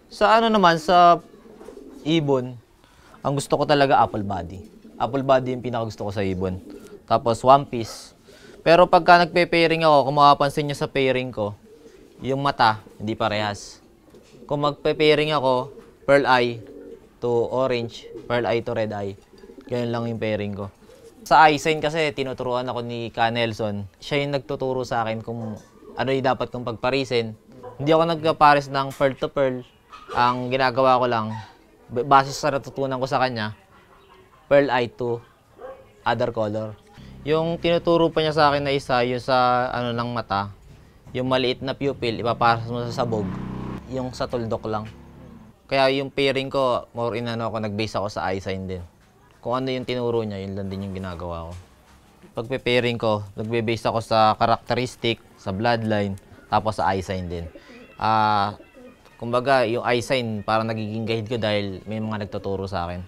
Sa ano naman, sa ibon, ang gusto ko talaga apple body. Apple body yung pinakagusto ko sa ibon. Tapos one piece. Pero pagka nagpe-pairing ako, kung makapansin nyo sa pairing ko, yung mata, hindi parehas. Kung magpe-pairing ako, pearl eye to orange, pearl eye to red eye. Ganyan lang yung pairing ko. Sa eye sign kasi, tinuturuan ako ni Ka Nelson. Siya yung nagtuturo sa akin kung ano yung dapat kong pagparisin. Hindi ako nagpaparis ng pearl to pearl. Ang ginagawa ko lang, base sa natutunan ko sa kanya, pearl eye to other color. Yung tinuturo pa niya sa akin na isa, yung sa ano ng mata, yung maliit na pupil, ipaparas mo sa sabog. Yung sa tuldok lang. Kaya yung pairing ko, more in ano ako, nag-base ako sa eye sign din. Kung ano yung tinuro niya, yun lang din yung ginagawa ko. Pag pairing ko, nagbe-base ako sa characteristic, sa bloodline, tapos sa eye sign din. Kumbaga, yung eye sign, parang nagiging guide ko dahil may mga nagtuturo sa akin.